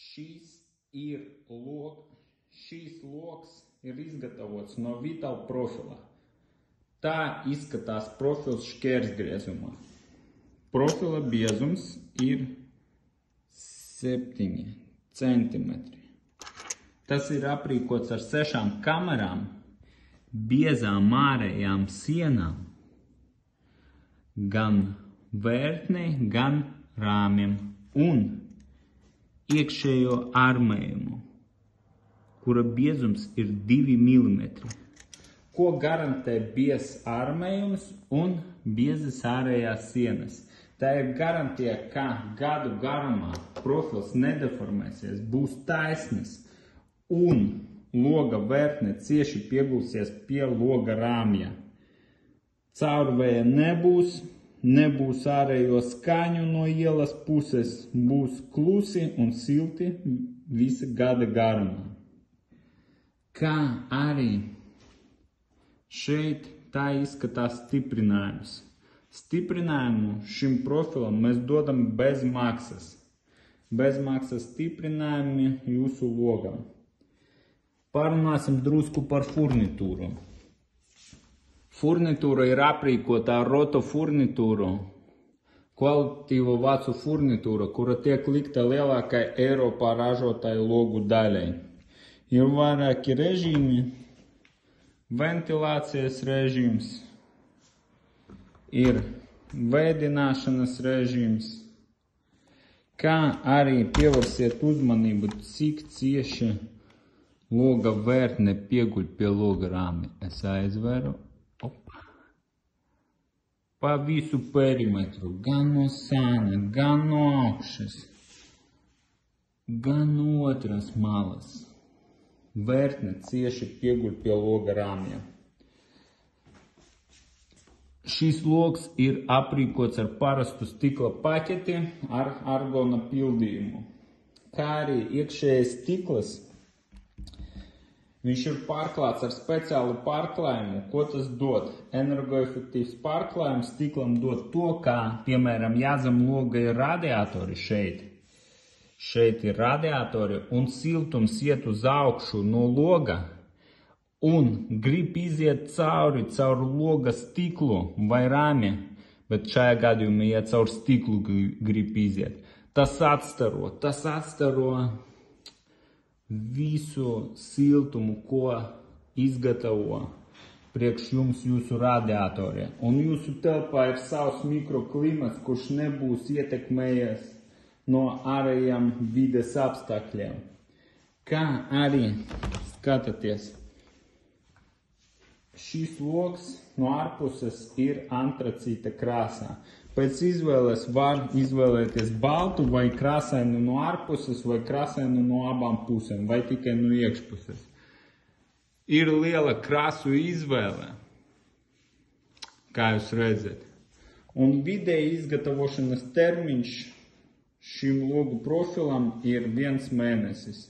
Šīs loks ir izgatavots no Vital profila. Tā izskatās profils šķērsgriezumā. Profila biezums ir 7 centimetri. Tas ir aprīkots ar 6 kamerām, biezām ārējām sienām, gan vērtnei, gan rāmiem un iekšējo armējumu, kura biezums ir 2 mm, ko garantē biezs armējums un biezas ārējās sienas. Tā ir garantija, ka gadu garumā profils nedeformēsies, būs taisnis un loga vērtne cieši piegulsies pie loga rāmja. Caurvēja nebūs ārējo skaņu no ielas puses, būs klusi un silti visa gada garumā. Kā arī šeit tā izskatās stiprinājums. Stiprinājumu šim profilam mēs dodam bez maksas. Bez maksas stiprinājumi jūsu logam. Parunāsim drusku par furnitūru. Furnitūra ir aprīkota ar roto furnitūru, kvalitatīvu vācu furnitūru, kura tiek likta lielākai Eiropā ražotai logu daļai. Ir vairāki režīmi, ventilācijas režīms, ir vēdināšanas režīms, kā arī pievērsiet uzmanību, cik cieši loga vērtne pieguļ pie loga rāmja. Es aizveru, pa visu perimetru, gan no sāna, gan no augšas, gan no otras malas. Vērtne cieši pieguļ pie loga rāmja. Šis logs ir aprīkots ar parastu stikla paķeti ar argona pildījumu. Kā arī iekšējais stikls, viņš ir pārklāts ar speciālu pārklājumu. Ko tas dod? Energoefektīvs pārklājums stiklam dod to, kā, piemēram, ja zem loga ir radiatori šeit. Šeit ir radiatori un siltums iet uz augšu no loga. Un grib iziet caur loga stiklu vai rāmja, bet šajā gadījumā, ja caur stiklu grib iziet, tas atstaro visu siltumu, ko izgatavo priekš jums jūsu radiatoriem. Un jūsu telpā ir savs mikroklimats, kurš nebūs ietekmējies no ārējām vides apstākļiem. Kā arī skatieties. Šis logs no ārpuses ir antracīta krāsā. Pēc izvēles var izvēlēties baltu vai krāsainu no ārpuses vai krāsainu no abām pusēm vai tikai no iekšpuses. Ir liela krāsu izvēle, kā jūs redzat. Un vidēji izgatavošanas termiņš šim logu profilam ir 1 mēnesis.